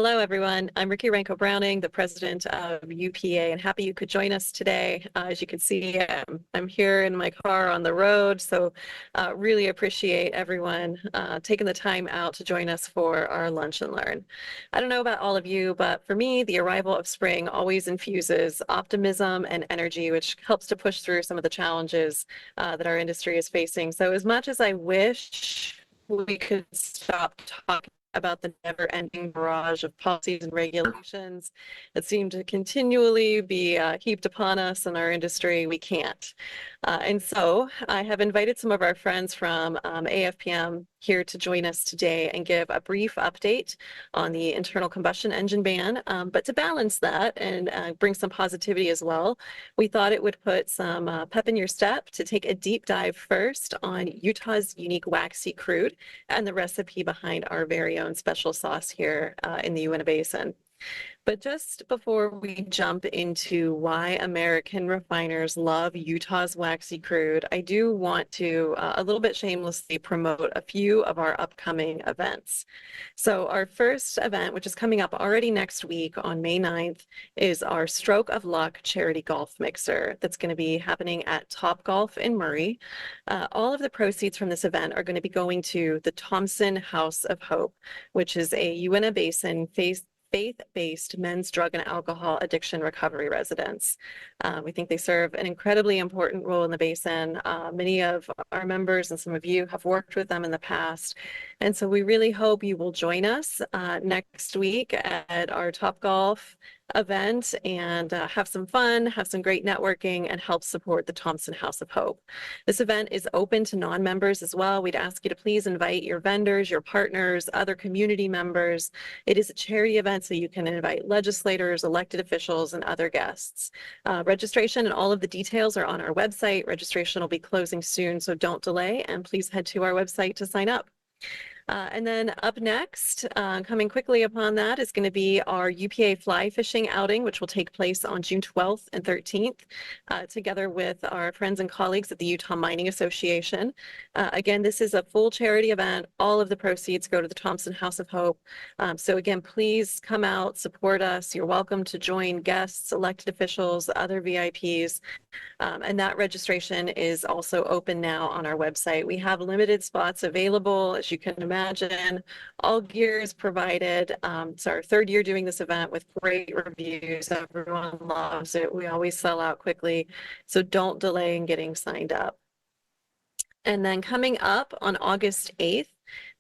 Hello, everyone. I'm Ricky Ranko-Browning, the president of UPA, and happy you could join us today. As you can see, I'm here in my car on the road, so really appreciate everyone taking the time out to join us for our Lunch and Learn. I don't know about all of you, but for me, the arrival of spring always infuses optimism and energy, which helps to push through some of the challenges that our industry is facing. So as much as I wish we could stop talking about the never-ending barrage of policies and regulations that seem to continually be heaped upon us in our industry, we can't. And so I have invited some of our friends from AFPM here to join us today and give a brief update on the internal combustion engine ban. But to balance that and bring some positivity as well, we thought it would put some pep in your step to take a deep dive first on Utah's unique Waxy Crude and the recipe behind our very own special sauce here in the Uinta Basin. But just before we jump into why American refiners love Utah's Waxy Crude, I do want to a little bit shamelessly promote a few of our upcoming events. So our first event, which is coming up already next week on May 9th, is our Stroke of Luck charity golf mixer that's going to be happening at Top Golf in Murray. All of the proceeds from this event are going to be going to the Thompson House of Hope, which is a Uinta Basin faith-based men's drug and alcohol addiction recovery residence. We think they serve an incredibly important role in the basin. Many of our members and some of you have worked with them in the past. And so we really hope you will join us next week at our Topgolf event and have some fun, have some great networking, and help support the Thompson House of Hope. This event is open to non-members as well. We'd ask you to please invite your vendors, your partners, other community members. It is a charity event, so you can invite legislators, elected officials, and other guests. Registration and all of the details are on our website. Registration will be closing soon, so don't delay, and please head to our website to sign up. And then up next, coming quickly upon that, is going to be our UPA fly fishing outing, which will take place on June 12th and 13th, together with our friends and colleagues at the Utah Mining Association. Again, this is a full charity event. All of the proceeds go to the Thompson House of Hope. So again, please come out, support us. You're welcome to join guests, elected officials, other VIPs. And that registration is also open now on our website. We have limited spots available, as you can imagine. All gear is provided. It's our third year doing this event with great reviews. Everyone loves it. We always sell out quickly. So don't delay in getting signed up. And then coming up on August 8th,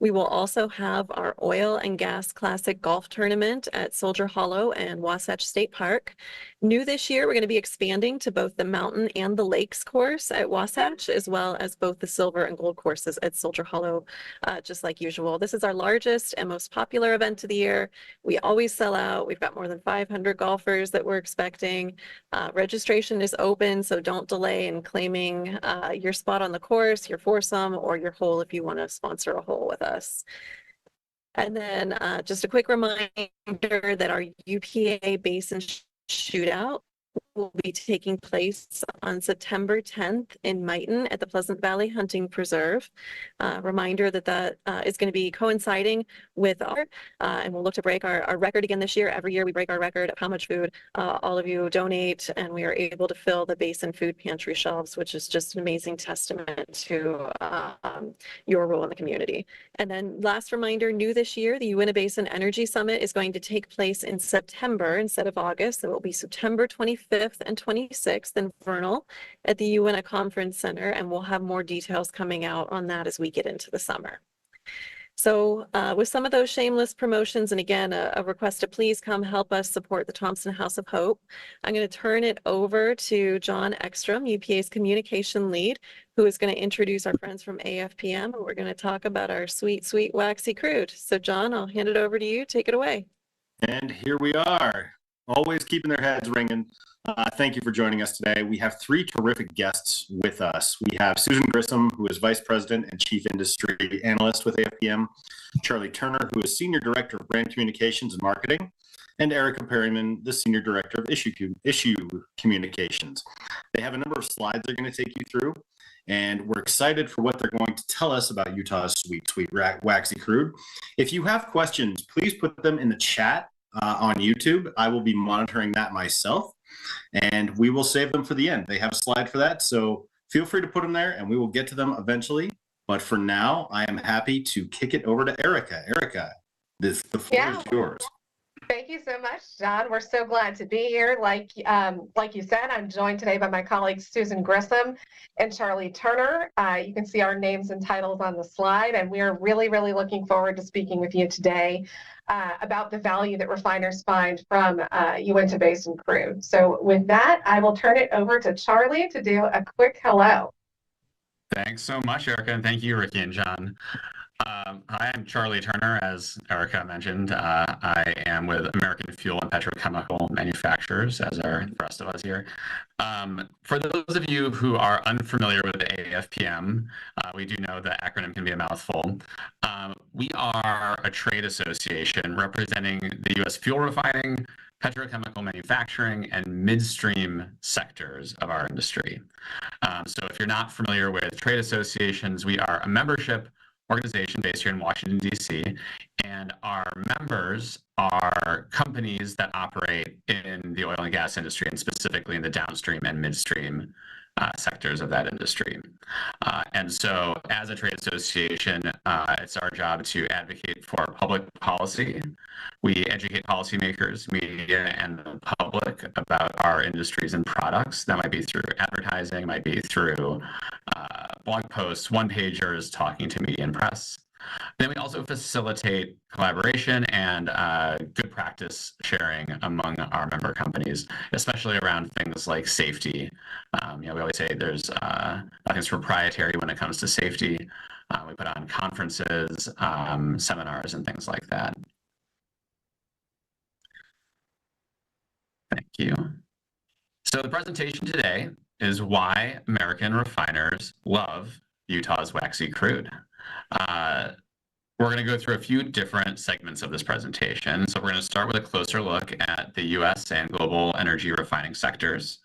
we will also have our Oil and Gas Classic Golf Tournament at Soldier Hollow and Wasatch State Park. New this year, we're going to be expanding to both the Mountain and the Lakes course at Wasatch, as well as both the Silver and Gold courses at Soldier Hollow, just like usual. This is our largest and most popular event of the year. We always sell out. We've got more than 500 golfers that we're expecting. Registration is open, so don't delay in claiming your spot on the course, your foursome, or your hole if you want to sponsor a hole with us. And then just a quick reminder that our UPA Basin Shootout will be taking place on September 10th in Mighton at the Pleasant Valley Hunting Preserve. Reminder that that is going to be coinciding with our, and we'll look to break our record again this year. Every year we break our record of how much food all of you donate, and we are able to fill the Basin food pantry shelves, which is just an amazing testament to your role in the community. And then last reminder, new this year, the Uinta Basin Energy Summit is going to take place in September instead of August. It will be September 25th and 26th in Vernal at the Uinta Conference Center, and we'll have more details coming out on that as we get into the summer. So with some of those shameless promotions, and again, a request to please come help us support the Thompson House of Hope, I'm going to turn it over to John Ekstrom, UPA's communication lead, who is going to introduce our friends from AFPM, and we're going to talk about our sweet, sweet Waxy Crude. So John, I'll hand it over to you. Take it away. And here we are, always keeping their heads ringing. Thank you for joining us today. We have three terrific guests with us. We have Susan Grissom, who is Vice President and Chief Industry Analyst with AFPM, Charlie Turner, who is Senior Director of Brand Communications and Marketing, and Ericka Perryman, the Senior Director of Issue Communications. They have a number of slides they're going to take you through, and we're excited for what they're going to tell us about Utah's sweet, sweet Waxy Crude. If you have questions, please put them in the chat on YouTube. I will be monitoring that myself, and we will save them for the end. They have a slide for that, so feel free to put them there, and we will get to them eventually. But for now, I am happy to kick it over to Ericka. Ericka, the floor is yours. Thank you so much, John. We're so glad to be here. Like you said, I'm joined today by my colleagues Susan Grissom and Charlie Turner. You can see our names and titles on the slide, and we are really, really looking forward to speaking with you today about the value that refiners find from Uinta Basin crude. So with that, I will turn it over to Charlie to do a quick hello. Thanks so much, Ericka, and thank you, Ricky and John. Hi, I'm Charlie Turner, as Ericka mentioned. I am with American Fuel and Petrochemical Manufacturers, as are the rest of us here. For those of you who are unfamiliar with the AFPM, we do know the acronym can be a mouthful. We are a trade association representing the U.S. fuel refining, petrochemical manufacturing, and midstream sectors of our industry. So if you're not familiar with trade associations, we are a membership organization based here in Washington, D.C., and our members are companies that operate in the oil and gas industry, and specifically in the downstream and midstream sectors of that industry. And so as a trade association, it's our job to advocate for public policy. We educate policymakers, media, and the public about our industries and products. That might be through advertising, might be through blog posts, one-pagers, talking to media and press. Then we also facilitate collaboration and good practice sharing among our member companies, especially around things like safety. We always say there's nothing's proprietary when it comes to safety. We put on conferences, seminars, and things like that. Thank you. So the presentation today is why American refiners love Utah's waxy crude. We're going to go through a few different segments of this presentation. So we're going to start with a closer look at the U.S. and global energy refining sectors.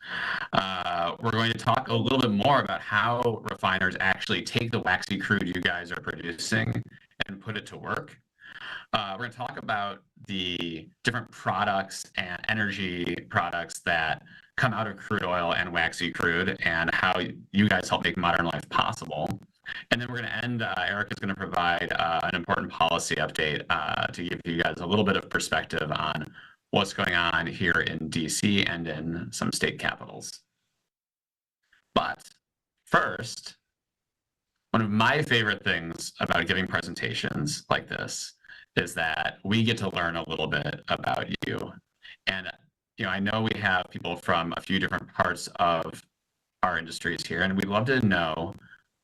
We're going to talk a little bit more about how refiners actually take the waxy crude you guys are producing and put it to work. We're going to talk about the different products and energy products that come out of crude oil and waxy crude and how you guys help make modern life possible. And then we're going to end, Eric is going to provide an important policy update to give you guys a little bit of perspective on what's going on here in DC and in some state capitals. But first, one of my favorite things about giving presentations like this is that we get to learn a little bit about you. And I know we have people from a few different parts of our industries here, and we'd love to know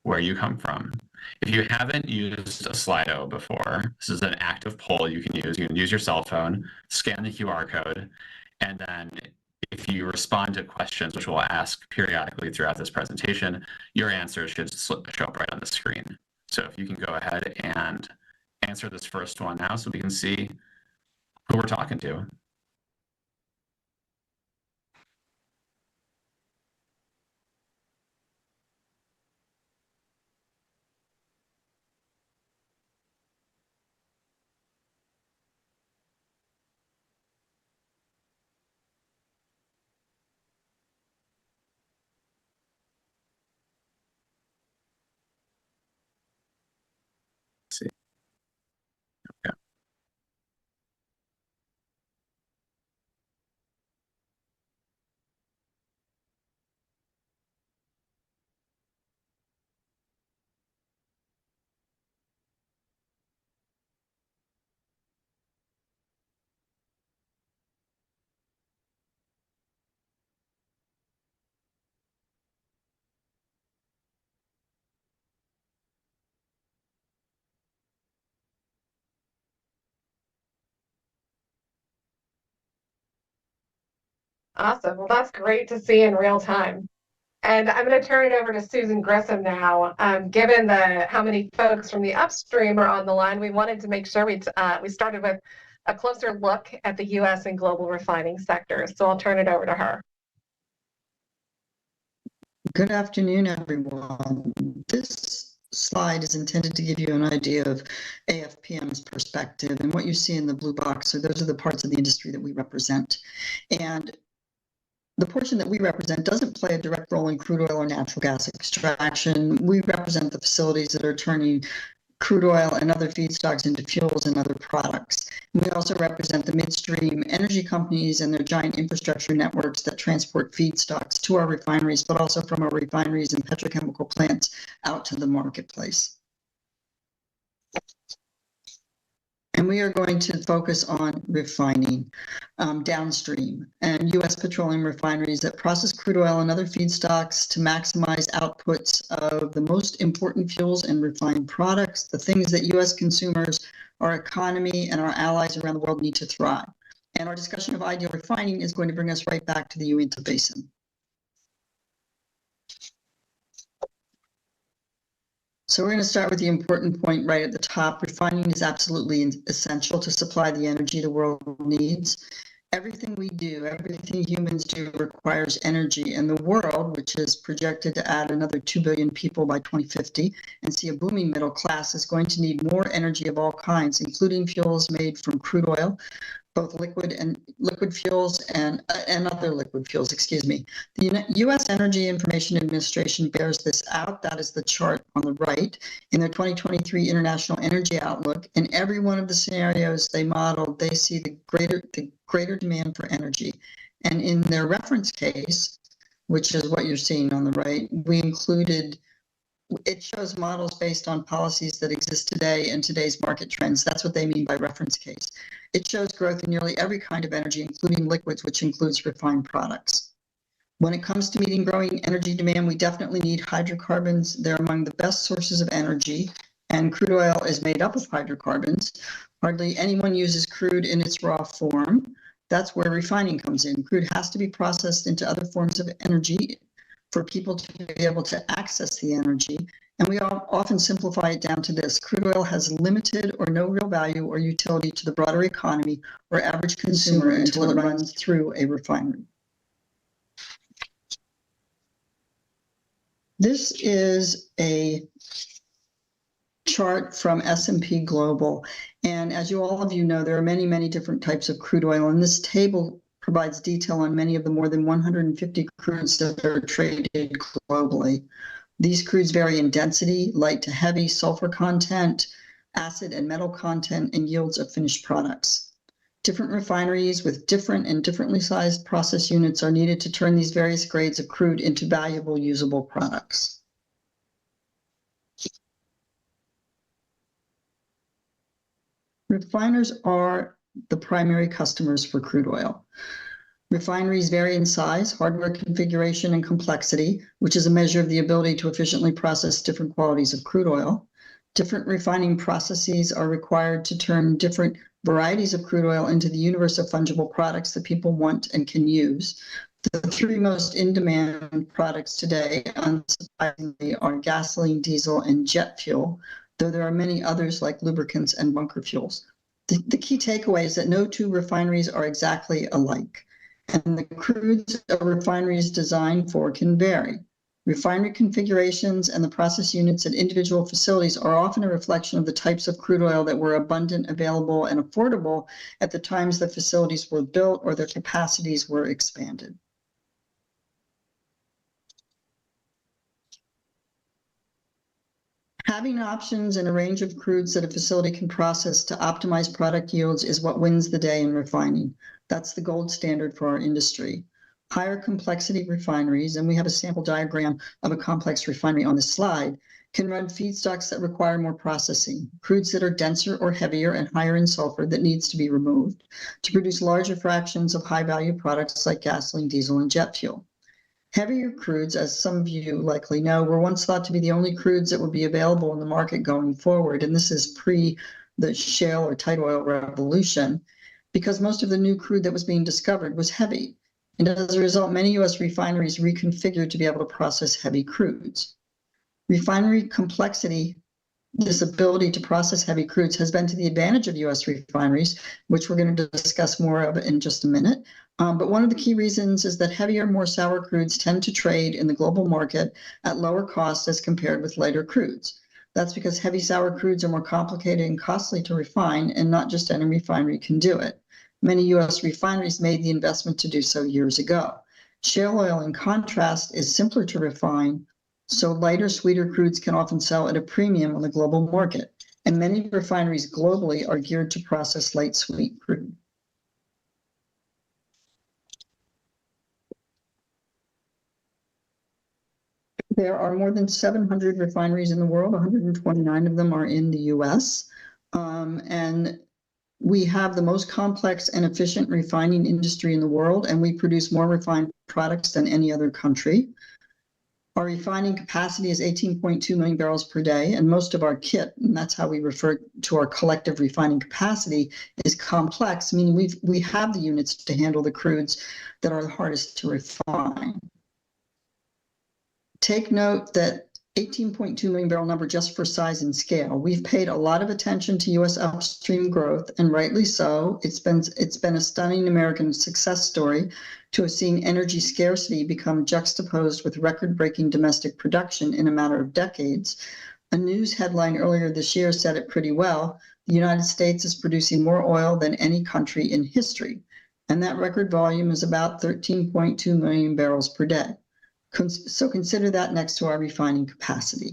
where you come from. If you haven't used a Slido before, this is an active poll you can use. You can use your cell phone, scan the QR code, and then if you respond to questions, which we'll ask periodically throughout this presentation, your answers should show up right on the screen. So if you can go ahead and answer this first one now so we can see who we're talking to. See. Okay. Awesome. Well, that's great to see in real time. And I'm going to turn it over to Susan Grissom now. Given how many folks from the upstream are on the line, we wanted to make sure we started with a closer look at the U.S. and global refining sectors. So I'll turn it over to her. Good afternoon, everyone. This slide is intended to give you an idea of AFPM's perspective, and what you see in the blue box, so those are the parts of the industry that we represent. And the portion that we represent doesn't play a direct role in crude oil or natural gas extraction. We represent the facilities that are turning crude oil and other feedstocks into fuels and other products. We also represent the midstream energy companies and their giant infrastructure networks that transport feedstocks to our refineries, but also from our refineries and petrochemical plants out to the marketplace. And we are going to focus on refining downstream and U.S. petroleum refineries that process crude oil and other feedstocks to maximize outputs of the most important fuels and refined products, the things that U.S. consumers, our economy, and our allies around the world need to thrive. And our discussion of ideal refining is going to bring us right back to the Uinta Basin. So we're going to start with the important point right at the top. Refining is absolutely essential to supply the energy the world needs. Everything we do, everything humans do requires energy, and the world, which is projected to add another 2 billion people by 2050 and see a booming middle class, is going to need more energy of all kinds, including fuels made from crude oil, both liquid fuels and other liquid fuels, excuse me. The U.S. Energy Information Administration bears this out. That is the chart on the right in their 2023 International Energy Outlook. In every one of the scenarios they modeled, they see the greater demand for energy. And in their reference case, which is what you're seeing on the right, we included, it shows models based on policies that exist today and today's market trends. That's what they mean by reference case. It shows growth in nearly every kind of energy, including liquids, which includes refined products. When it comes to meeting growing energy demand, we definitely need hydrocarbons. They're among the best sources of energy, and crude oil is made up of hydrocarbons. Hardly anyone uses crude in its raw form. That's where refining comes in. Crude has to be processed into other forms of energy for people to be able to access the energy. And we often simplify it down to this: crude oil has limited or no real value or utility to the broader economy or average consumer until it runs through a refinery. This is a chart from S&P Global. And as all of you know, there are many, many different types of crude oil. And this table provides detail on many of the more than 150 crudes that are traded globally. These crudes vary in density, light to heavy, sulfur content, acid and metal content, and yields of finished products. Different refineries with different and differently sized process units are needed to turn these various grades of crude into valuable, usable products. Refiners are the primary customers for crude oil. Refineries vary in size, hardware configuration, and complexity, which is a measure of the ability to efficiently process different qualities of crude oil. Different refining processes are required to turn different varieties of crude oil into the universe of fungible products that people want and can use. The three most in-demand products today, unsurprisingly, are gasoline, diesel, and jet fuel, though there are many others like lubricants and bunker fuels. The key takeaway is that no two refineries are exactly alike, and the crudes a refinery is designed for can vary. Refinery configurations and the process units at individual facilities are often a reflection of the types of crude oil that were abundant, available, and affordable at the times the facilities were built or their capacities were expanded. Having options and a range of crudes that a facility can process to optimize product yields is what wins the day in refining. That's the gold standard for our industry. Higher complexity refineries, and we have a sample diagram of a complex refinery on this slide, can run feedstocks that require more processing, crudes that are denser or heavier and higher in sulfur that needs to be removed, to produce larger fractions of high-value products like gasoline, diesel, and jet fuel. Heavier crudes, as some of you likely know, were once thought to be the only crudes that would be available in the market going forward, and this is pre the shale or tight oil revolution, because most of the new crude that was being discovered was heavy. And as a result, many U.S. refineries reconfigured to be able to process heavy crudes. Refinery complexity, this ability to process heavy crudes, has been to the advantage of U.S. refineries, which we're going to discuss more of in just a minute. But one of the key reasons is that heavier, more sour crudes tend to trade in the global market at lower cost as compared with lighter crudes. That's because heavy sour crudes are more complicated and costly to refine, and not just any refinery can do it. Many U.S. refineries made the investment to do so years ago. Shale oil, in contrast, is simpler to refine, so lighter, sweeter crudes can often sell at a premium on the global market, and many refineries globally are geared to process light, sweet crude. There are more than 700 refineries in the world. 129 of them are in the U.S. And we have the most complex and efficient refining industry in the world, and we produce more refined products than any other country. Our refining capacity is 18.2 million barrels per day, and most of our kit, and that's how we refer to our collective refining capacity, is complex, meaning we have the units to handle the crudes that are the hardest to refine. Take note that 18.2 million barrel number just for size and scale. We've paid a lot of attention to U.S. upstream growth, and rightly so. It's been a stunning American success story to have seen energy scarcity become juxtaposed with record-breaking domestic production in a matter of decades. A news headline earlier this year said it pretty well. The United States is producing more oil than any country in history, and that record volume is about 13.2 million barrels per day. So consider that next to our refining capacity.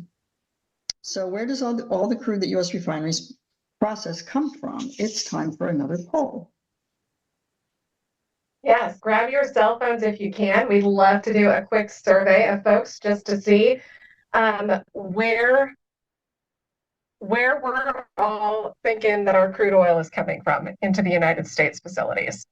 So where does all the crude that U.S. refineries process come from? It's time for another poll. Yes, grab your cell phones if you can. We'd love to do a quick survey of folks just to see where we're all thinking that our crude oil is coming from into the United States facilities.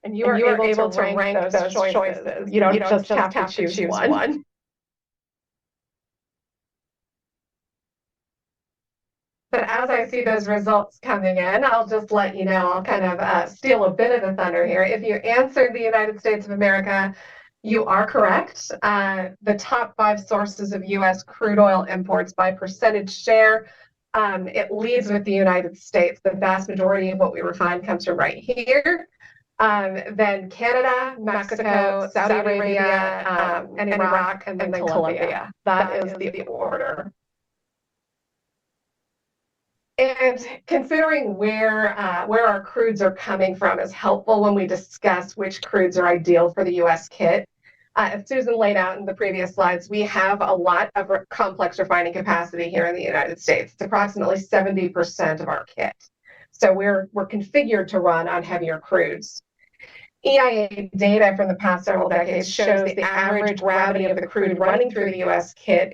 And you are able to rank those choices. You don't just have to choose one. But as I see those results coming in, I'll just let you know, I'll kind of steal a bit of the thunder here. If you answered the United States of America, you are correct. The top 5 sources of U.S. crude oil imports by percentage share, it leads with the United States. The vast majority of what we refine comes from right here. Then Canada, Mexico, Saudi Arabia, and Iraq, and then Colombia. That is the order. And considering where our crudes are coming from is helpful when we discuss which crudes are ideal for the U.S. kit. As Susan laid out in the previous slides, we have a lot of complex refining capacity here in the United States. It's approximately 70% of our kit. So we're configured to run on heavier crudes. EIA data from the past several decades shows the average gravity of the crude running through the U.S. kit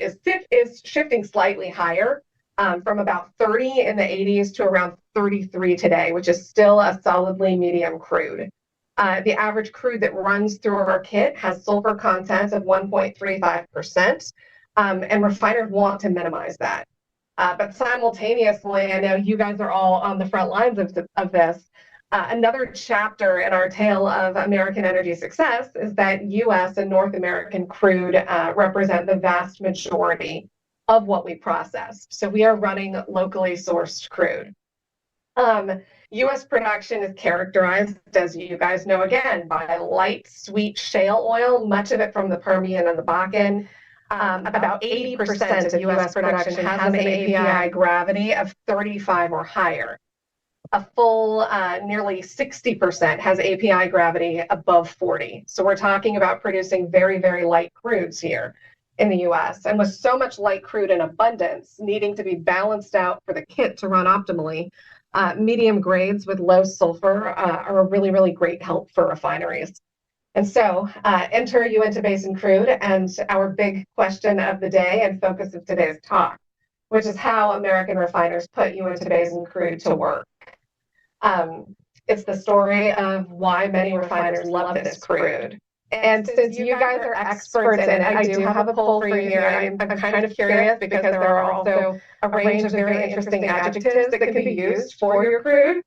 is shifting slightly higher, from about 30 in the 80s to around 33 today, which is still a solidly medium crude. The average crude that runs through our kit has sulfur content of 1.35%, and refiners want to minimize that. But simultaneously, I know you guys are all on the front lines of this. Another chapter in our tale of American energy success is that U.S. and North American crude represent the vast majority of what we process. So we are running locally sourced crude. U.S. production is characterized, as you guys know, again, by light, sweet shale oil, much of it from the Permian and the Bakken. About 80% of U.S. production has an API gravity of 35 or higher. A full nearly 60% has API gravity above 40. So we're talking about producing very, very light crudes here in the U.S. And with so much light crude in abundance needing to be balanced out for the kit to run optimally, medium grades with low sulfur are a really, really great help for refineries. And so enter Uinta Basin crude and our big question of the day and focus of today's talk. which is how American refiners put Uinta Basin crude to work. It's the story of why many refiners love this crude. And since you guys are experts in it, I do have a poll for you here. I'm kind of curious because there are also a range of very interesting adjectives that can be used for your crude.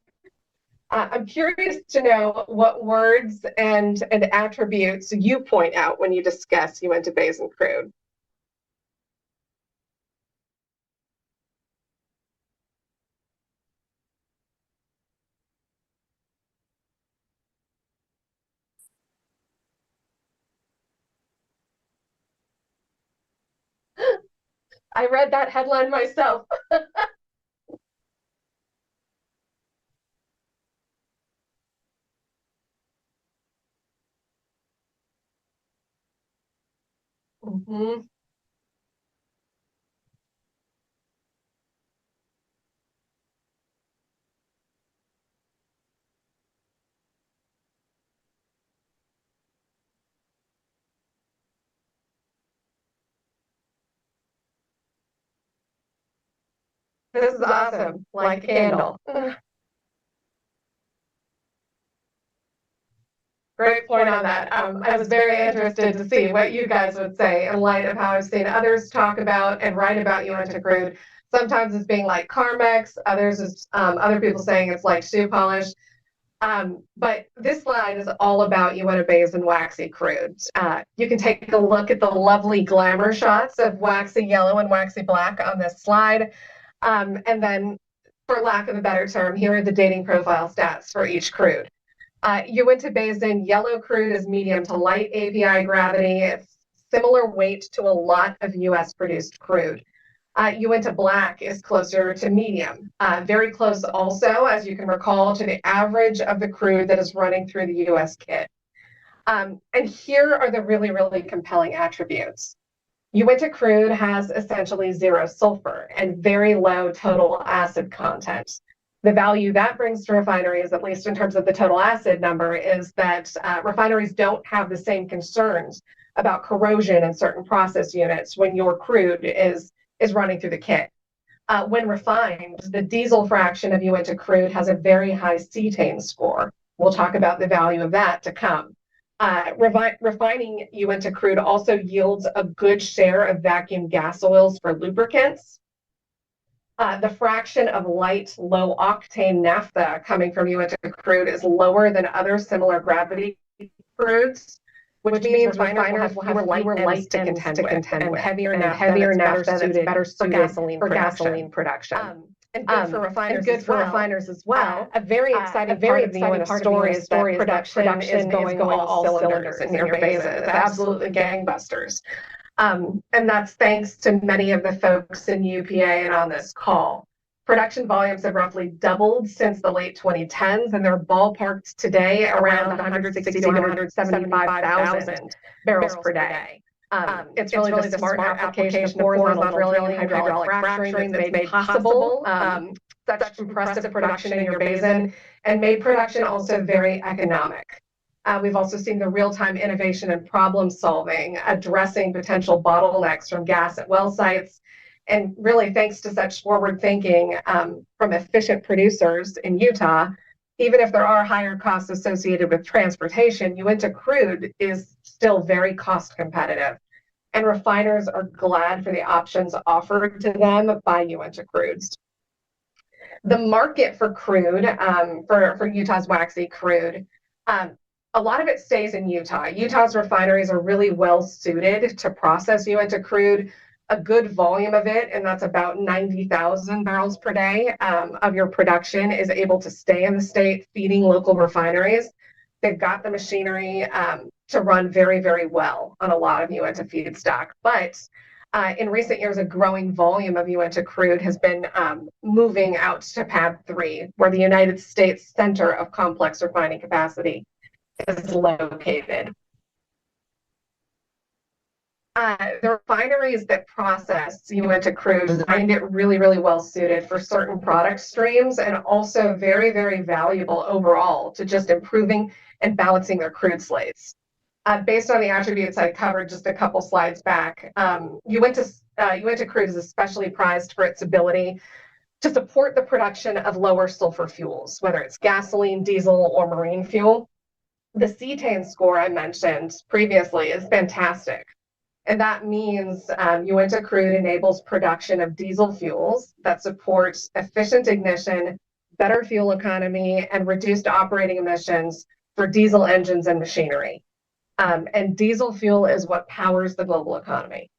I'm curious to know what words and attributes you point out when you discuss Uinta Basin crude. I read that headline myself. Mm-hmm. This is awesome, like a candle. Great point on that. I was very interested to see what you guys would say in light of how I've seen others talk about and write about Uinta crude. Sometimes it's being like Carmex, others is other people saying it's like shoe polish. But this slide is all about Uinta Basin waxy crude. You can take a look at the lovely glamour shots of waxy yellow and waxy black on this slide. And then, for lack of a better term, here are the dating profile stats for each crude. Uinta Basin yellow crude is medium to light API gravity. It's similar weight to a lot of US produced crude. Uinta black is closer to medium, very close also, as you can recall, to the average of the crude that is running through the US kit. And here are the really, really compelling attributes. Uinta crude has essentially zero sulfur and very low total acid content. The value that brings to refineries, at least in terms of the total acid number, is that refineries don't have the same concerns about corrosion in certain process units when your crude is running through the kit. When refined, the diesel fraction of Uinta crude has a very high cetane score. We'll talk about the value of that to come. Refining Uinta crude also yields a good share of vacuum gas oils for lubricants. The fraction of light, low-octane naphtha coming from Uinta crude is lower than other similar gravity crudes, which means refiners will have fewer light to contend with, and heavier naphtha that's better suited for gasoline production. And good for refiners as well. A very exciting part of the Uinta story is that production is going all cylinders in your basin. It's absolutely gangbusters. And that's thanks to many of the folks in UPA and on this call. Production volumes have roughly doubled since the late 2010s, and they're ballparked today around 160 to 175,000 barrels per day. It's really the smart application of horizontal drilling and hydraulic fracturing that's made possible such impressive production in your basin and made production also very economic. We've also seen the real-time innovation and problem solving, addressing potential bottlenecks from gas at well sites. And really, thanks to such forward thinking from efficient producers in Utah, even if there are higher costs associated with transportation, Uinta crude is still very cost competitive. And refiners are glad for the options offered to them by Uinta crudes. The market for crude, for Utah's waxy crude, a lot of it stays in Utah. Utah's refineries are really well suited to process Uinta crude, a good volume of it, and that's about 90,000 barrels per day of your production is able to stay in the state feeding local refineries. They've got the machinery to run very, very well on a lot of Uinta feedstock. But in recent years, a growing volume of Uinta crude has been moving out to PADD 3, where the United States Center of Complex Refining Capacity is located. The refineries that process Uinta crude find it really, really well suited for certain product streams and also very, very valuable overall to just improving and balancing their crude slates. Based on the attributes I covered just a couple slides back, Uinta Crude is especially prized for its ability to support the production of lower sulfur fuels, whether it's gasoline, diesel, or marine fuel. The cetane score I mentioned previously is fantastic. And that means Uinta Crude enables production of diesel fuels that support efficient ignition, better fuel economy, and reduced operating emissions for diesel engines and machinery. And diesel fuel is what powers the global economy.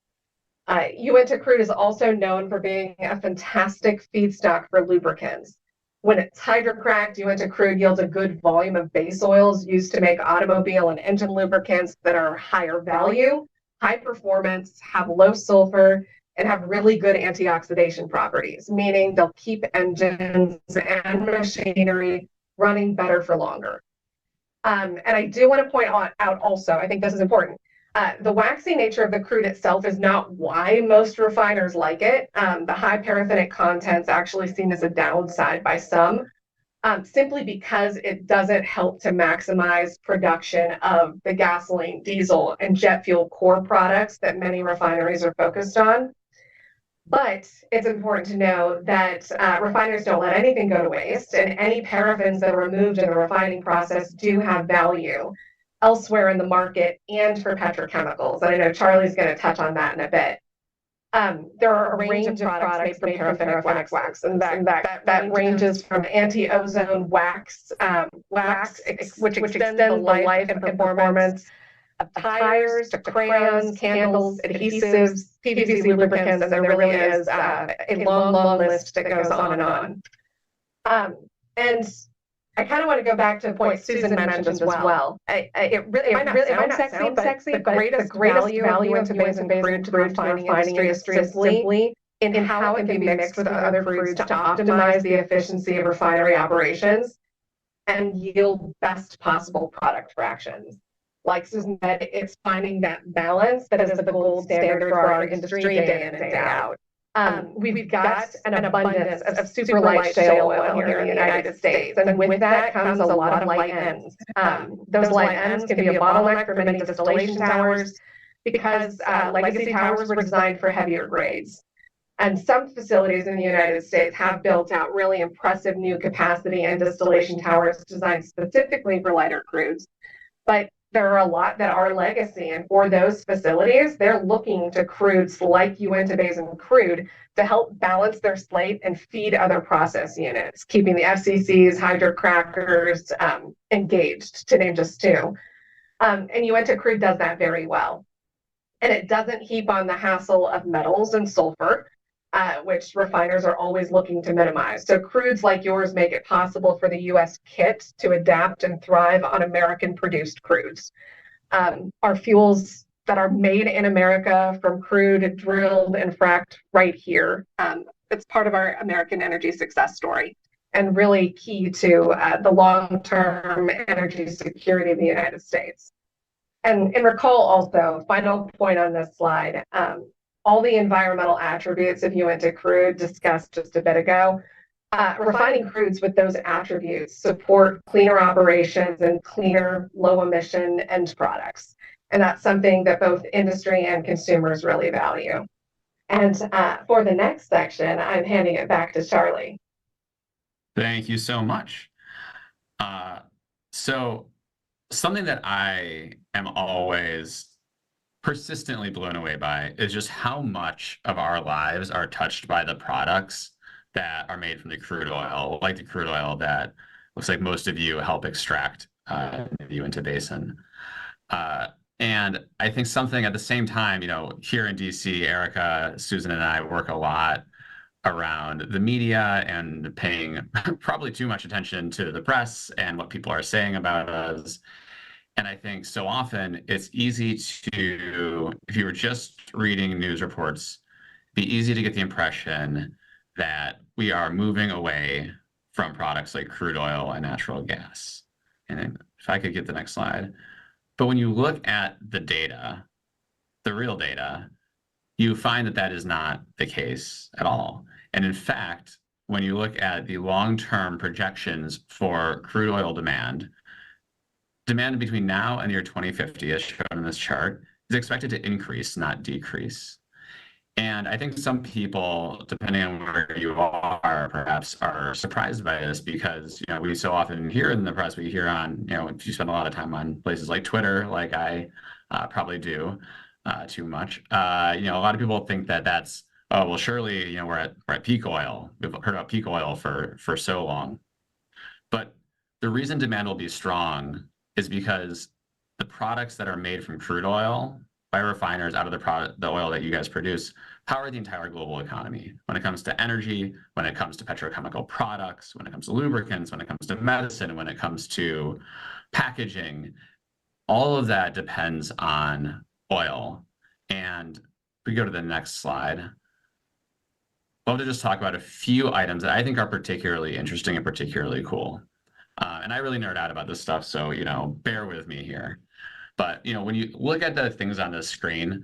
Uinta Crude is also known for being a fantastic feedstock for lubricants. When it's hydrocracked, Uinta Crude yields a good volume of base oils used to make automobile and engine lubricants that are higher value, high performance, have low sulfur, and have really good antioxidation properties, meaning they'll keep engines and machinery running better for longer. And I do want to point out also, I think this is important, the waxy nature of the crude itself is not why most refiners like it. The high paraffinic content's actually seen as a downside by some, simply because it doesn't help to maximize production of the gasoline, diesel, and jet fuel core products that many refineries are focused on. But it's important to know that refiners don't let anything go to waste, and any paraffins that are removed in the refining process do have value elsewhere in the market and for petrochemicals. And I know Charlie's going to touch on that in a bit. There are a range of products made from paraffinic wax, and that ranges from anti-ozone wax, which extends the life and performance of tires to crayons, candles, adhesives, PVC lubricants, and there really is a long list that goes on and on. And I kind of want to go back to a point Susan mentioned as well. It might not sound sexy, but the greatest value of Uinta Basin crude to the refining industry is simply in how it can be mixed with other crudes to optimize the efficiency of refinery operations and yield best possible product fractions. Like Susan said, it's finding that balance that is the gold standard for our industry day in and day out. We've got an abundance of super light shale oil here in the United States, and with that comes a lot of light ends. Those light ends can be a bottleneck for many distillation towers because legacy towers were designed for heavier grades. And some facilities in the United States have built out really impressive new capacity and distillation towers designed specifically for lighter crudes. But there are a lot that are legacy, and for those facilities, they're looking to crudes like Uinta Basin crude to help balance their slate and feed other process units, keeping the FCCs, hydrocrackers engaged, to name just two. And Uinta crude does that very well. And it doesn't heap on the hassle of metals and sulfur, which refiners are always looking to minimize. So crudes like yours make it possible for the U.S. kit to adapt and thrive on American-produced crudes. Our fuels that are made in America from crude drilled and fracked right here. It's part of our American energy success story and really key to the long-term energy security of the United States. And recall also, final point on this slide, all the environmental attributes of Uinta crude discussed just a bit ago. Refining crudes with those attributes support cleaner operations and cleaner, low-emission end products. And that's something that both industry and consumers really value. And for the next section, I'm handing it back to Charlie. Thank you so much. So something that I am always persistently blown away by is just how much of our lives are touched by the products that are made from the crude oil, like the crude oil that looks like most of you help extract in the Uinta Basin. And I think something at the same time, here in DC, Erica, Susan, and I work a lot around the media and paying probably too much attention to the press and what people are saying about us. And I think so often it's easy to, if you were just reading news reports, be easy to get the impression that we are moving away from products like crude oil and natural gas. And if I could get the next slide. But when you look at the data, the real data, you find that that is not the case at all. And in fact, when you look at the long-term projections for crude oil demand, demand between now and the year 2050, as shown in this chart, is expected to increase, not decrease. And I think some people, depending on where you are, perhaps are surprised by this because, we so often hear in the press, we hear on, if you spend a lot of time on places like Twitter, like I probably do too much, a lot of people think that that's, oh, well, surely, we're at peak oil. We've heard about peak oil for so long. But the reason demand will be strong is because the products that are made from crude oil by refiners out of the oil that you guys produce power the entire global economy. When it comes to energy, when it comes to petrochemical products, when it comes to lubricants, when it comes to medicine, when it comes to packaging, all of that depends on oil. And if we go to the next slide, I'd love to just talk about a few items that I think are particularly interesting and particularly cool. And I really nerd out about this stuff, so, bear with me here. But, when you look at the things on the screen,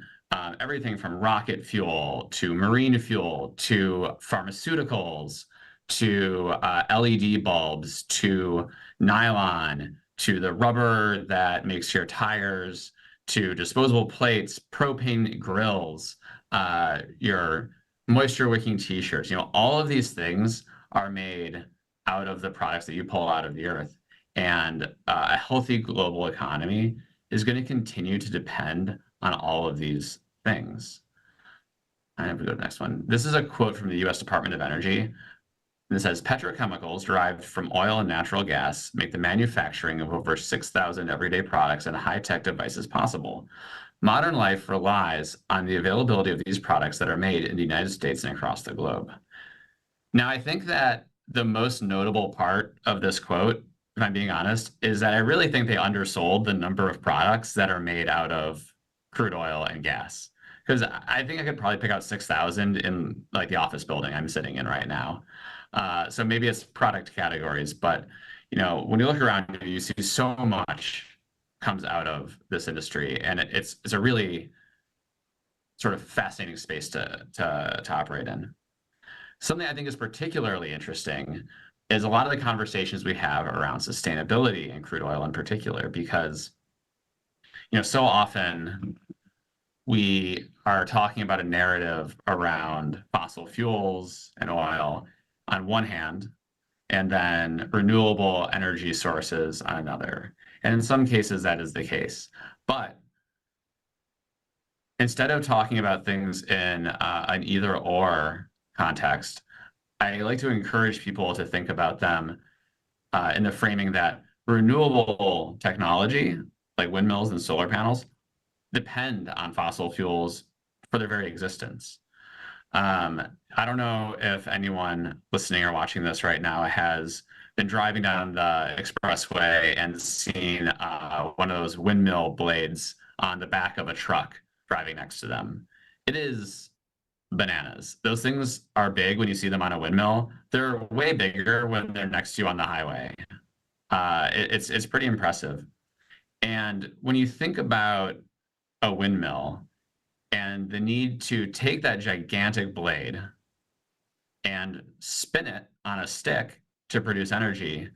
everything from rocket fuel to marine fuel to pharmaceuticals to LED bulbs to nylon to the rubber that makes your tires to disposable plates, propane grills, your moisture wicking t-shirts, all of these things are made out of the products that you pull out of the earth. And a healthy global economy is going to continue to depend on all of these things. And we go to the next one. This is a quote from the U.S. Department of Energy. And it says, petrochemicals derived from oil and natural gas make the manufacturing of over 6,000 everyday products and high-tech devices possible. Modern life relies on the availability of these products that are made in the United States and across the globe. Now, I think that the most notable part of this quote, if I'm being honest, is that I really think they undersold the number of products that are made out of crude oil and gas. Because I think I could probably pick out 6,000 in like the office building I'm sitting in right now. So maybe it's product categories, but when you look around, you see so much comes out of this industry, and it's a really sort of fascinating space to operate in. Something I think is particularly interesting is a lot of the conversations we have around sustainability in crude oil in particular, because so often we are talking about a narrative around fossil fuels and oil on one hand, and then renewable energy sources on another. And in some cases, that is the case. But instead of talking about things in an either-or context, I like to encourage people to think about them in the framing that renewable technology, like windmills and solar panels, depend on fossil fuels for their very existence. I don't know if anyone listening or watching this right now has been driving down the expressway and seen one of those windmill blades on the back of a truck driving next to them. It is bananas. Those things are big when you see them on a windmill. They're way bigger when they're next to you on the highway. It's pretty impressive. And when you think about a windmill and the need to take that gigantic blade and spin it on a stick to produce energy,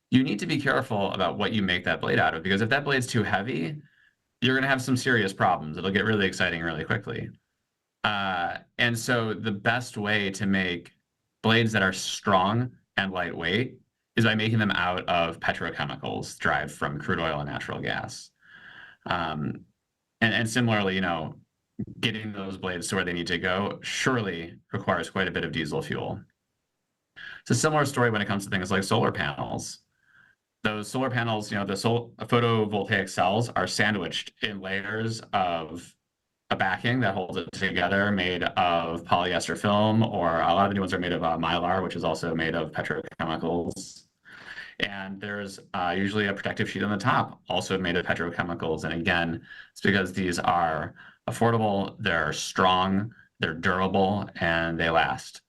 you need to be careful about what you make that blade out of, because if that blade's too heavy, you're going to have some serious problems. It'll get really exciting really quickly. And so the best way to make blades that are strong and lightweight is by making them out of petrochemicals derived from crude oil and natural gas. And similarly, getting those blades to where they need to go surely requires quite a bit of diesel fuel. It's a similar story when it comes to things like solar panels. Those solar panels, the photovoltaic cells are sandwiched in layers of a backing that holds it together, made of polyester film, or a lot of the new ones are made of mylar, which is also made of petrochemicals. And there's usually a protective sheet on the top, also made of petrochemicals. And again, it's because these are affordable, they're strong, they're durable, and they last.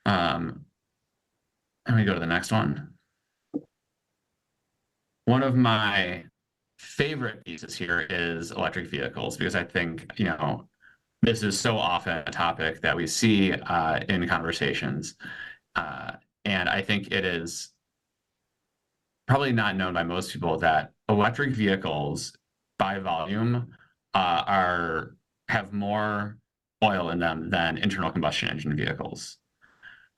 And we go to the next one. One of my favorite pieces here is electric vehicles, because I think, this is so often a topic that we see in conversations. And I think it is probably not known by most people that electric vehicles by volume have more oil in them than internal combustion engine vehicles.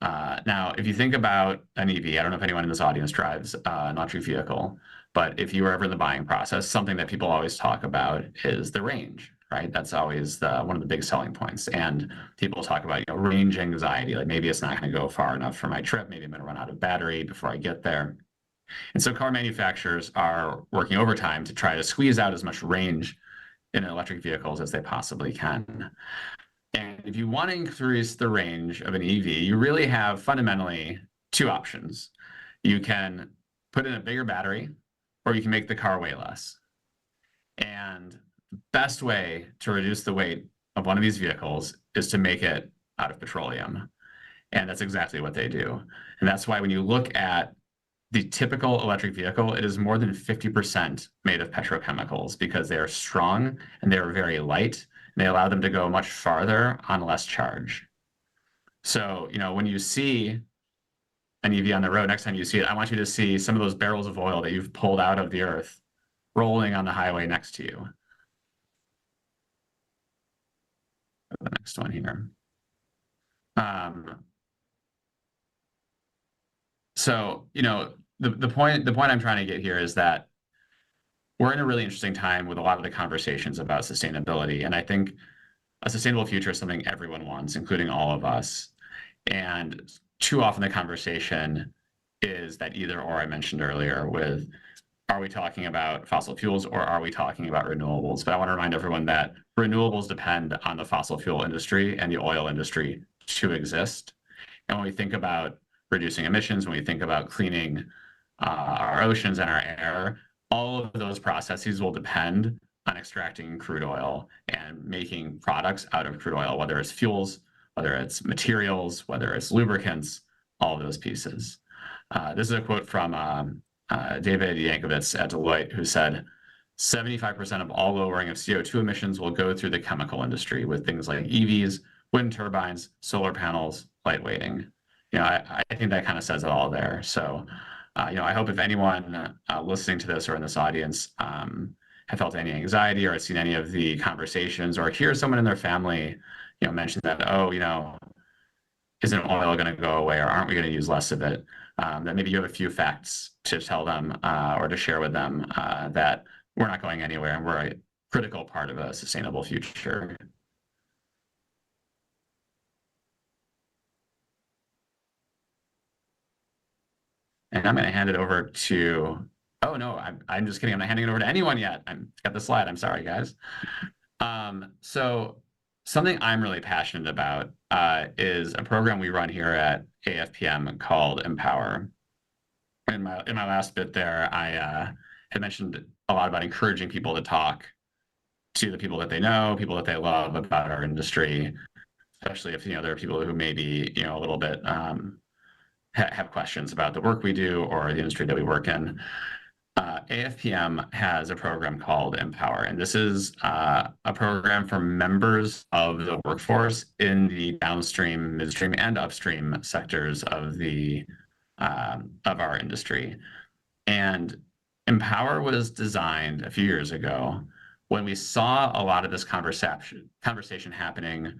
Now, if you think about an EV, I don't know if anyone in this audience drives an electric vehicle, but if you were ever in the buying process, something that people always talk about is the range, right? That's always one of the big selling points. And people talk about, range anxiety, like maybe it's not going to go far enough for my trip. Maybe I'm going to run out of battery before I get there. And so car manufacturers are working overtime to try to squeeze out as much range in electric vehicles as they possibly can. And if you want to increase the range of an EV, you really have fundamentally two options. You can put in a bigger battery, or you can make the car weigh less. And the best way to reduce the weight of one of these vehicles is to make it out of petroleum. And that's exactly what they do. And that's why when you look at the typical electric vehicle, it is more than 50% made of petrochemicals because they are strong and they are very light. And they allow them to go much farther on less charge. So, when you see an EV on the road, next time you see it, I want you to see some of those barrels of oil that you've pulled out of the earth rolling on the highway next to you. The next one here. So, the point I'm trying to get here is that we're in a really interesting time with a lot of the conversations about sustainability. And I think a sustainable future is something everyone wants, including all of us. And too often the conversation is that either or I mentioned earlier with, are we talking about fossil fuels or are we talking about renewables? But I want to remind everyone that renewables depend on the fossil fuel industry and the oil industry to exist. And when we think about reducing emissions, when we think about cleaning our oceans and our air, all of those processes will depend on extracting crude oil and making products out of crude oil, whether it's fuels, whether it's materials, whether it's lubricants, all of those pieces. This is a quote from David Yankovitz at Deloitte, who said, 75% of all lowering of CO2 emissions will go through the chemical industry with things like EVs, wind turbines, solar panels, lightweighting. I think that kind of says it all there. So, I hope if anyone listening to this or in this audience have felt any anxiety or has seen any of the conversations or hear someone in their family, mention that, isn't oil going to go away or aren't we going to use less of it? That maybe you have a few facts to tell them or to share with them that we're not going anywhere and we're a critical part of a sustainable future. And I'm going to hand it over to, oh no, I'm just kidding. I'm not handing it over to anyone yet. I've got the slide. I'm sorry, guys. So something I'm really passionate about is a program we run here at AFPM called Empower. In my last bit there, I had mentioned a lot about encouraging people to talk to the people that they know, people that they love about our industry, especially if there are people who maybe a little bit have questions about the work we do or the industry that we work in. AFPM has a program called Empower, and this is a program for members of the workforce in the downstream, midstream, and upstream sectors of our industry. And Empower was designed a few years ago when we saw a lot of this conversation happening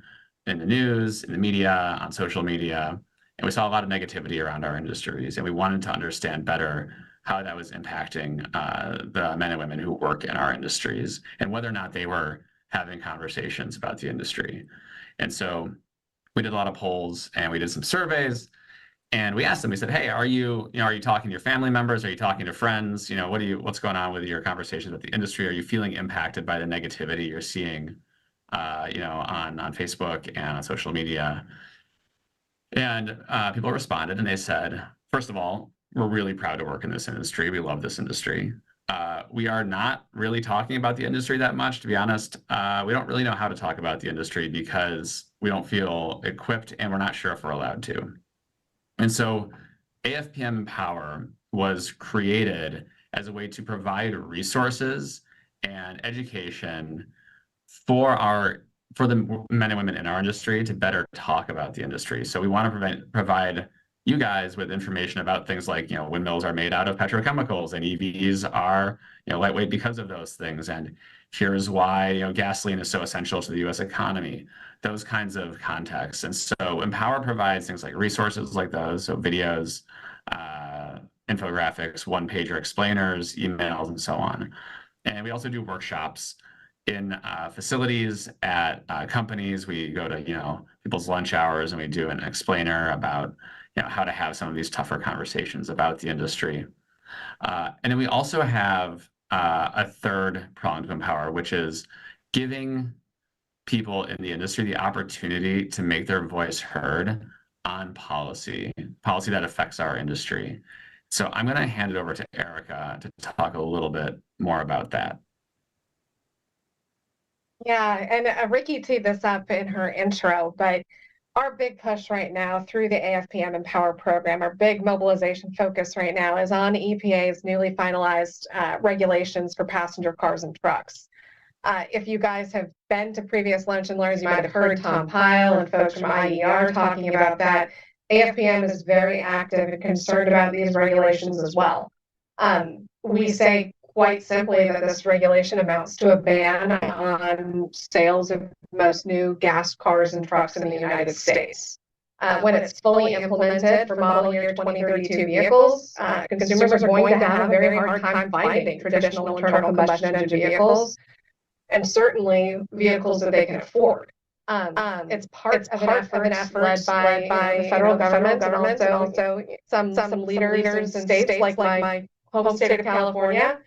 in the news, in the media, on social media, and we saw a lot of negativity around our industries, and we wanted to understand better how that was impacting the men and women who work in our industries and whether or not they were having conversations about the industry. And so we did a lot of polls and we did some surveys and we asked them, we said, hey, are you talking to your family members? Are you talking to friends? What's going on with your conversations with the industry? Are you feeling impacted by the negativity you're seeing, on Facebook and on social media? And people responded and they said, first of all, we're really proud to work in this industry. We love this industry. We are not really talking about the industry that much, to be honest. We don't really know how to talk about the industry because we don't feel equipped and we're not sure if we're allowed to. And so AFPM Empower was created as a way to provide resources and education for the men and women in our industry to better talk about the industry. So we want to provide you guys with information about things like, windmills are made out of petrochemicals and EVs are, lightweight because of those things. And here's why, gasoline is so essential to the US economy, those kinds of contexts. And so Empower provides things like resources like those, so videos, infographics, one-pager explainers, emails, and so on. And we also do workshops in facilities at companies. We go to, people's lunch hours and we do an explainer about, how to have some of these tougher conversations about the industry. And then we also have a third prong to Empower, which is giving people in the industry the opportunity to make their voice heard on policy that affects our industry. So I'm going to hand it over to Ericka to talk a little bit more about that. Yeah, and Ricky teed this up in her intro, but our big push right now through the AFPM Empower program, our big mobilization focus right now is on EPA's newly finalized regulations for passenger cars and trucks. If you guys have been to previous lunch and learns, you might have heard Tom Pyle and folks from IER talking about that. AFPM is very active and concerned about these regulations as well. We say quite simply that this regulation amounts to a ban on sales of most new gas cars and trucks in the United States. When it's fully implemented for model year 2032 vehicles, consumers are going to have a very hard time finding traditional internal combustion engine vehicles, and certainly vehicles that they can afford. It's part of an effort led by the federal government and also some leaders in states like my home state of California.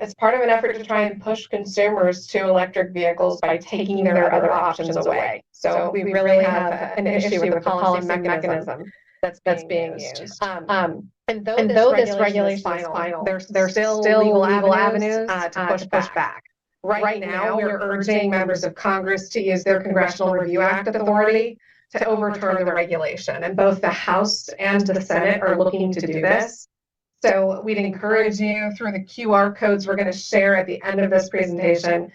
It's part of an effort to try and push consumers to electric vehicls by taking their other options away. So we really have an issue with the policy mechanism that's being used. And though this regulation is final, there's still legal avenues to push back. Right now, we're urging members of Congress to use their Congressional Review Act authority to overturn the regulation. And both the House and the Senate are looking to do this. So we'd encourage you through the QR codes we're going to share at the end of this presentation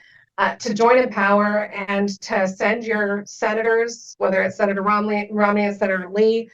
to join Empower and to send your senators, whether it's Senator Romney and Senator Lee,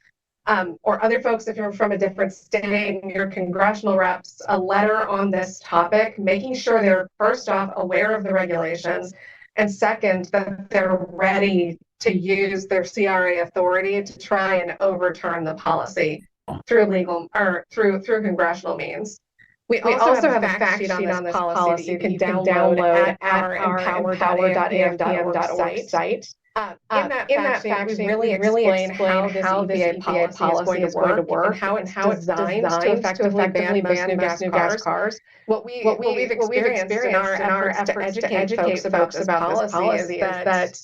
or other folks if you're from a different state, your congressional reps, a letter on this topic, making sure they're first off aware of the regulations, and second, that they're ready to use their CRA authority to try and overturn the policy through legal or through congressional means. We also have a fact sheet on this policy that you can download at our empower.afpm.org site. In that fact sheet, we really explain how this EPA policy is going to work and how it's designed to effectively ban most new gas cars. What we've experienced in our efforts to educate folks about this policy is that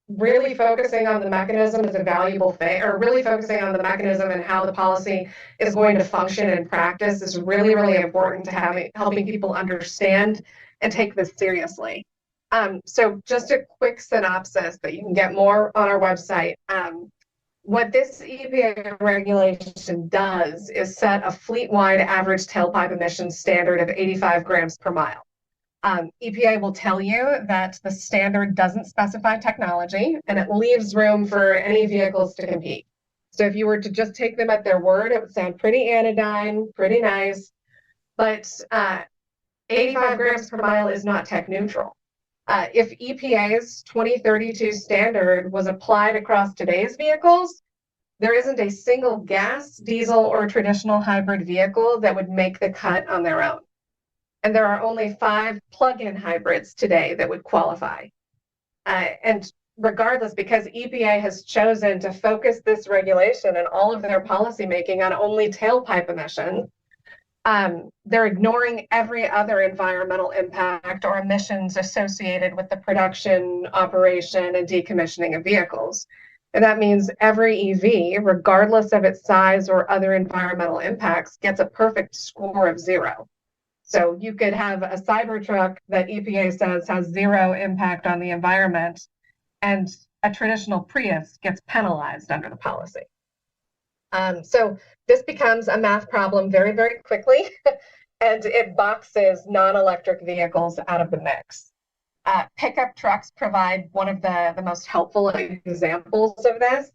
really focusing on the mechanism is a valuable thing, or really focusing on the mechanism and how the policy is going to function in practice is really, really important to helping people understand and take this seriously. So just a quick synopsis, but you can get more on our website. What this EPA regulation does is set a fleet-wide average tailpipe emissions standard of 85 grams per mile. EPA will tell you that the standard doesn't specify technology and it leaves room for any vehicles to compete. So if you were to just take them at their word, it would sound pretty anodyne, pretty nice, but 85 grams per mile is not tech neutral. If EPA's 2032 standard was applied across today's vehicles, there isn't a single gas, diesel, or traditional hybrid vehicle that would make the cut on their own. And there are only 5 plug-in hybrids today that would qualify. And regardless, because EPA has chosen to focus this regulation and all of their policymaking on only tailpipe emissions, they're ignoring every other environmental impact or emissions associated with the production, operation, and decommissioning of vehicles. And that means every EV, regardless of its size or other environmental impacts, gets a perfect score of 0. So you could have a Cybertruck that EPA says has 0 impact on the environment, and a traditional Prius gets penalized under the policy. So this becomes a math problem very, very quickly, and it boxes non-electric vehicles out of the mix. Pickup trucks provide one of the most helpful examples of this.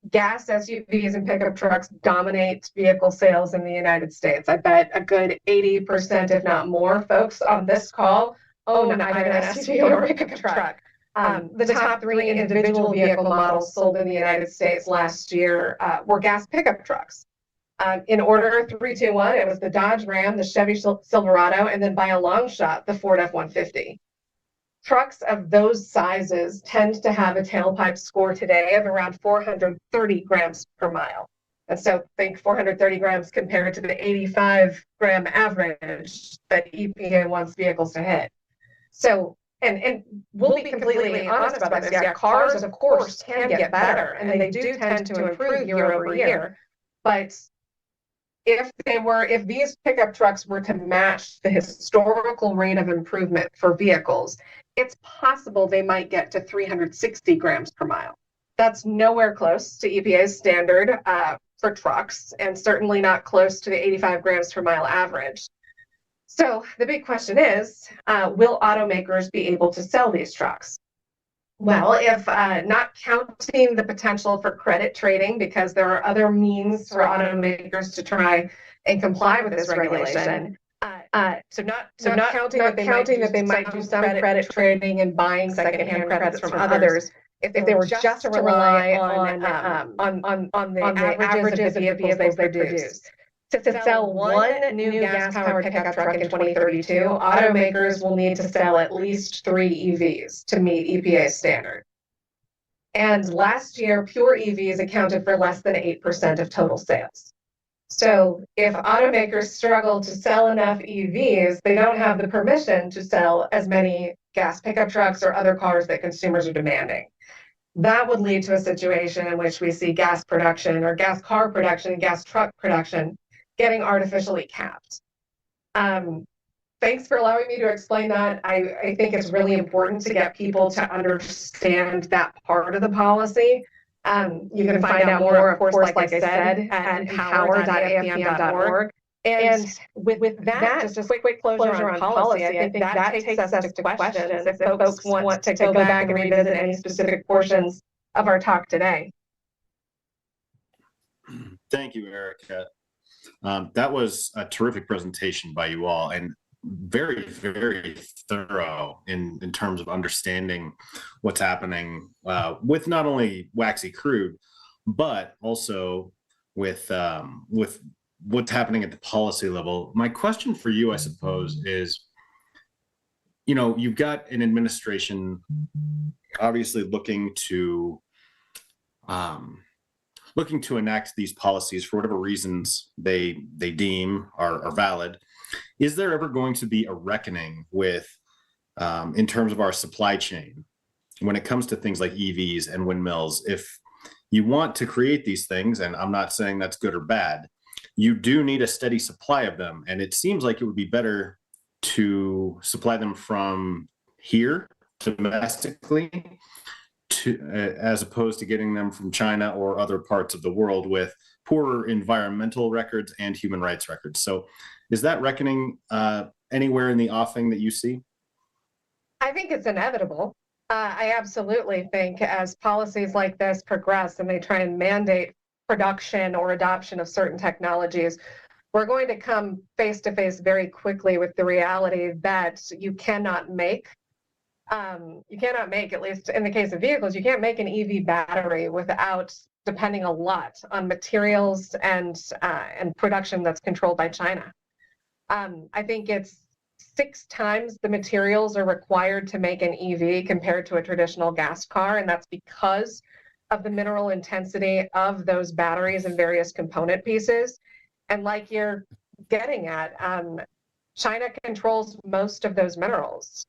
gas SUVs and pickup trucks dominate vehicle sales in the United States. I bet a good 80%, if not more, folks on this call own either an SUV or a pickup truck. The top three individual vehicle models sold in the United States last year were gas pickup trucks. In order, 3, 2, 1, it was the Dodge Ram, the Chevy Silverado, and then by a long shot, the Ford F-150. Trucks of those sizes tend to have a tailpipe score today of around 430 grams per mile. And so think 430 grams compared to the 85-gram average that EPA wants vehicles to hit. So, and we'll be completely honest about this. Yeah, cars, of course, can get better, and they do tend to improve year over year. But if these pickup trucks were to match the historical rate of improvement for vehicles, it's possible they might get to 360 grams per mile. That's nowhere close to EPA's standard for trucks, and certainly not close to the 85 grams per mile average. So the big question is, will automakers be able to sell these trucks? Well, if not counting the potential for credit trading, because there are other means for automakers to try and comply with this regulation. So not counting that they might do some credit trading and buying secondhand credits from others. If they were just to rely on the averages of the vehicles they produce. To sell one new gas-powered pickup truck in 2032, automakers will need to sell at least 3 EVs to meet EPA's standard. And last year, pure EVs accounted for less than 8% of total sales. So if automakers struggle to sell enough EVs, they don't have the permission to sell as many gas pickup trucks or other cars that consumers are demanding. That would lead to a situation in which we see gas production or gas car production and gas truck production getting artificially capped. Thanks for allowing me to explain that. I think it's really important to get people to understand that part of the policy. You can find out more, of course, like I said, at empower.afpm.org. And with that, just a quick closure on policy, I think that takes us to questions if folks want to go back and revisit any specific portions of our talk today. Thank you, Ericka. That was a terrific presentation by you all, and very, very thorough in terms of understanding what's happening with not only Waxy Crude, but also with what's happening at the policy level. My question for you, I suppose, is, you know, you've got an administration obviously looking to enact these policies for whatever reasons they deem are valid. Is there ever going to be a reckoning with, in terms of our supply chain, when it comes to things like EVs and windmills? If you want to create these things, and I'm not saying that's good or bad, you do need a steady supply of them. And it seems like it would be better to supply them from here domestically, as opposed to getting them from China or other parts of the world with poorer environmental records and human rights records. So is that reckoning anywhere in the offing that you see? I think it's inevitable. I absolutely think as policies like this progress and they try and mandate production or adoption of certain technologies, we're going to come face to face very quickly with the reality that you cannot make, at least in the case of vehicles, you can't make an EV battery without depending a lot on materials and production that's controlled by China. I think it's 6 times the materials are required to make an EV compared to a traditional gas car, and that's because of the mineral intensity of those batteries and various component pieces. And like you're getting at, China controls most of those minerals.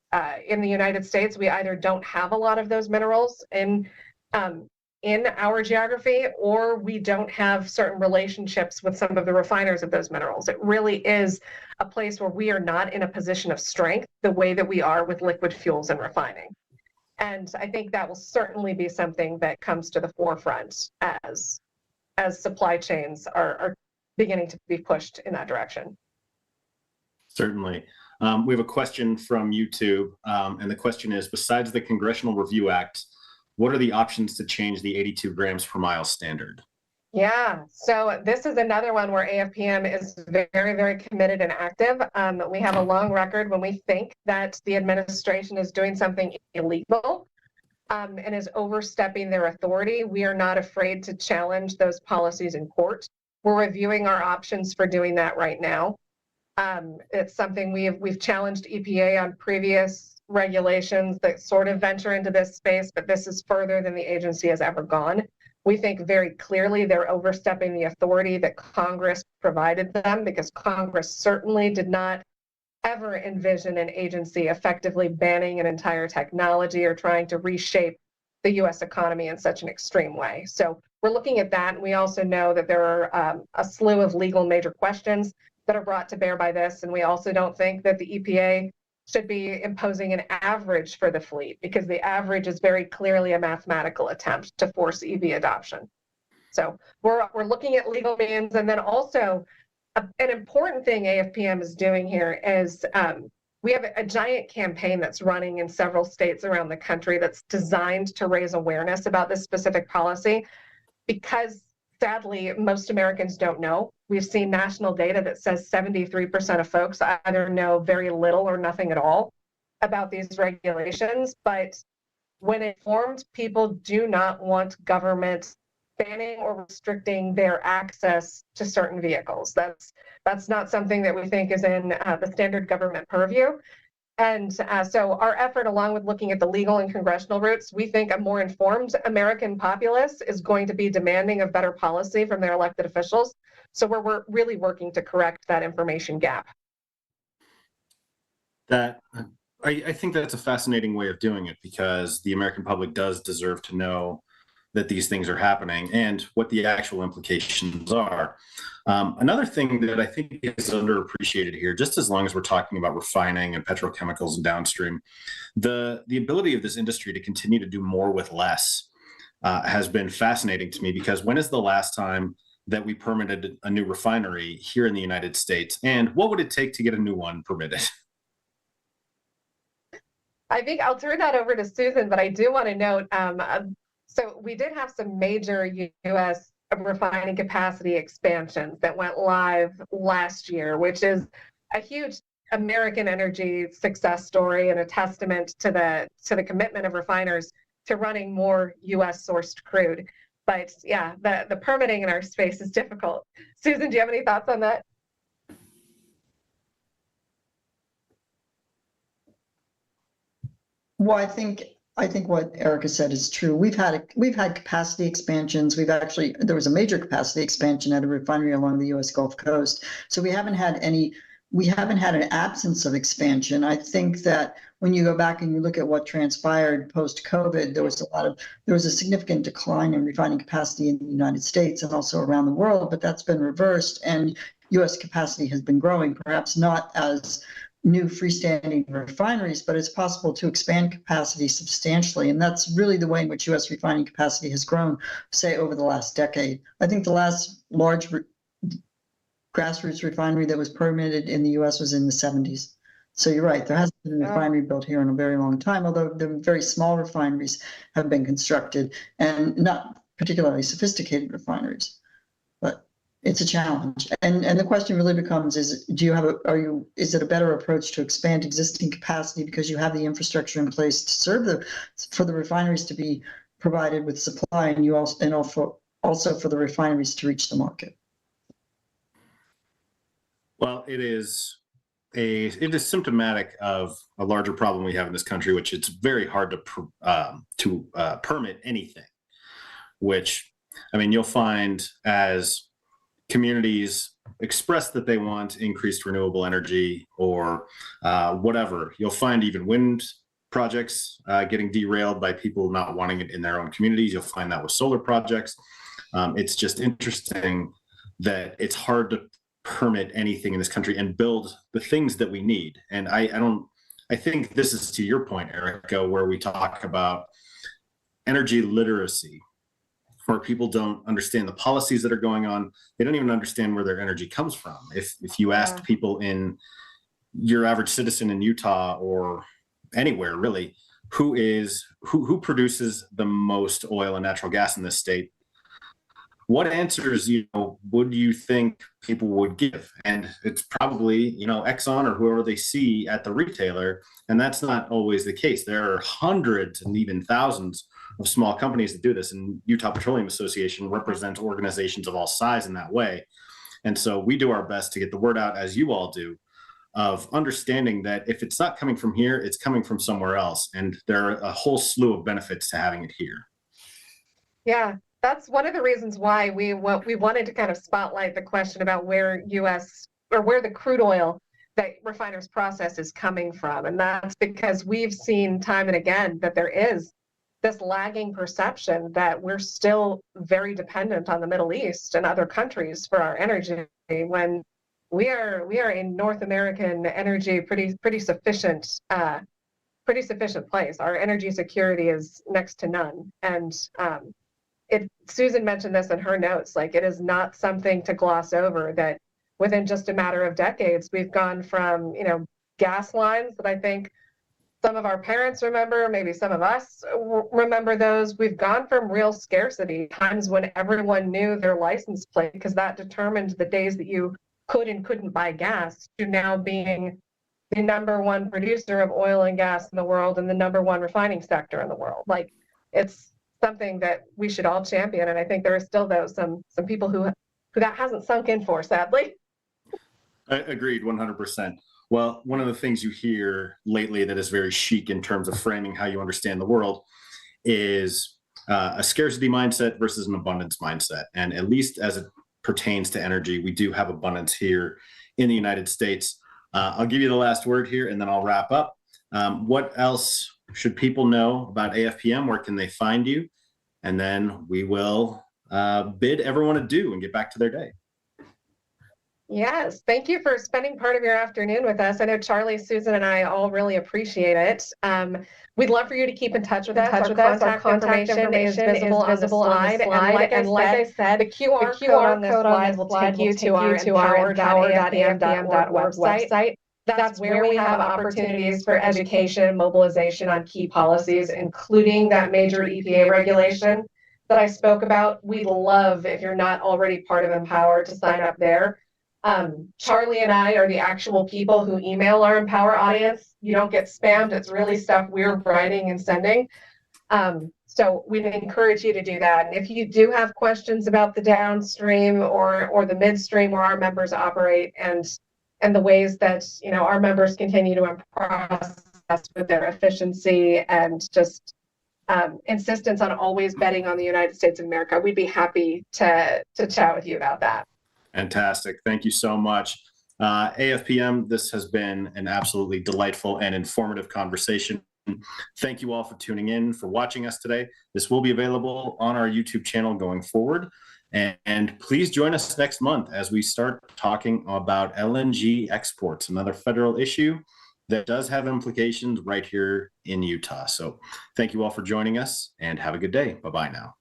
In the United States, we either don't have a lot of those minerals in our geography, or we don't have certain relationships with some of the refiners of those minerals. It really is a place where we are not in a position of strength the way that we are with liquid fuels and refining. And I think that will certainly be something that comes to the forefront as supply chains are beginning to be pushed in that direction. Certainly. We have a question from YouTube, and the question is, besides the Congressional Review Act, what are the options to change the 82 grams per mile standard? Yeah, so this is another one where AFPM is very, very committed and active. We have a long record when we think that the administration is doing something illegal and is overstepping their authority. We are not afraid to challenge those policies in court. We're reviewing our options for doing that right now. It's something we've challenged EPA on previous regulations that sort of venture into this space, but this is further than the agency has ever gone. We think very clearly they're overstepping the authority that Congress provided them, because Congress certainly did not ever envision an agency effectively banning an entire technology or trying to reshape the US economy in such an extreme way. So we're looking at that. We also know that there are a slew of legal major questions that are brought to bear by this. And we also don't think that the EPA should be imposing an average for the fleet, because the average is very clearly a mathematical attempt to force EV adoption. So we're looking at legal means. And then also an important thing AFPM is doing here is we have a giant campaign that's running in several states around the country that's designed to raise awareness about this specific policy, because sadly, most Americans don't know. We've seen national data that says 73% of folks either know very little or nothing at all about these regulations. But when informed, people do not want government banning or restricting their access to certain vehicles. That's not something that we think is in the standard government purview. And so our effort, along with looking at the legal and congressional routes, we think a more informed American populace is going to be demanding of better policy from their elected officials. So we're really working to correct that information gap. I think that's a fascinating way of doing it, because the American public does deserve to know that these things are happening and what the actual implications are. Another thing that I think is underappreciated here, just as long as we're talking about refining and petrochemicals and downstream, the ability of this industry to continue to do more with less has been fascinating to me, because when is the last time that we permitted a new refinery here in the United States? And what would it take to get a new one permitted? I think I'll turn that over to Susan, but I do want to note, so we did have some major U.S. refining capacity expansions that went live last year, which is a huge American energy success story and a testament to the commitment of refiners to running more U.S. sourced crude. But yeah, the permitting in our space is difficult. Susan, do you have any thoughts on that? Well, I think what Ericka said is true. We've had capacity expansions. There was a major capacity expansion at a refinery along the U.S. Gulf Coast. So we haven't had an absence of expansion. I think that when you go back and you look at what transpired post-COVID, there was a significant decline in refining capacity in the United States and also around the world, but that's been reversed, and U.S. capacity has been growing, perhaps not as new freestanding refineries, but it's possible to expand capacity substantially. And that's really the way in which U.S. refining capacity has grown, say, over the last decade. I think the last large grassroots refinery that was permitted in the U.S. was in the 70s. So you're right, there hasn't been a refinery built here in a very long time, although the very small refineries have been constructed, and not particularly sophisticated refineries. But it's a challenge, and the question really becomes: is it a better approach to expand existing capacity because you have the infrastructure in place to serve for the refineries to be provided with supply, and also for the refineries to reach the market? Well, it is symptomatic of a larger problem we have in this country, which it's very hard to permit anything. Which, I mean, you'll find as communities express that they want increased renewable energy or whatever, you'll find even wind projects getting derailed by people not wanting it in their own communities. You'll find that with solar projects. It's just interesting that it's hard to permit anything in this country and build the things that we need. And I think this is to your point, Ericka, where we talk about energy literacy, where people don't understand the policies that are going on. They don't even understand where their energy comes from. If you asked people, in your average citizen in Utah or anywhere really, who produces the most oil and natural gas in this state, what answers, would you think people would give? And it's probably, Exxon or whoever they see at the retailer. And that's not always the case. There are hundreds and even thousands of small companies that do this. And Utah Petroleum Association represents organizations of all size in that way. And so we do our best to get the word out, as you all do, of understanding that if it's not coming from here, it's coming from somewhere else. And there are a whole slew of benefits to having it here. Yeah, that's one of the reasons why we wanted to kind of spotlight the question about where the crude oil that refiners process is coming from. And that's because we've seen time and again that there is this lagging perception that we're still very dependent on the Middle East and other countries for our energy, when we are a North American energy pretty sufficient place. Our energy security is next to none. And Susan mentioned this in her notes, like it is not something to gloss over that within just a matter of decades, we've gone from, gas lines that I think some of our parents remember, maybe some of us remember those. We've gone from real scarcity, times when everyone knew their license plate because that determined the days that you could and couldn't buy gas, to now being the #1 producer of oil and gas in the world and the #1 refining sector in the world. Like, it's something that we should all champion. And I think there are still some people who that hasn't sunk in for, sadly. Agreed, 100%. Well, one of the things you hear lately that is very chic in terms of framing how you understand the world is a scarcity mindset versus an abundance mindset. And at least as it pertains to energy, we do have abundance here in the United States. I'll give you the last word here and then I'll wrap up. What else should people know about AFPM? Where can they find you? And then we will bid everyone adieu and get back to their day. Yes, thank you for spending part of your afternoon with us. I know Charlie, Susan, and I all really appreciate it. We'd love for you to keep in touch with us. Our contact information is visible on the slide. And like I said, the QR code on this slide will take you to our empower.afpm.org website. That's where we have opportunities for education and mobilization on key policies, including that major EPA regulation that I spoke about. We'd love, if you're not already part of Empower, to sign up there. Charlie and I are the actual people who email our Empower audience. You don't get spammed. It's really stuff we're writing and sending. So we'd encourage you to do that. And if you do have questions about the downstream or the midstream where our members operate and the ways that our members continue to impress us with their efficiency and just insistence on always betting on the United States of America, we'd be happy to chat with you about that. Fantastic. Thank you so much. AFPM, this has been an absolutely delightful and informative conversation. Thank you all for tuning in, for watching us today. This will be available on our YouTube channel going forward. And please join us next month as we start talking about LNG exports, another federal issue that does have implications right here in Utah. So thank you all for joining us and have a good day. Bye-bye now.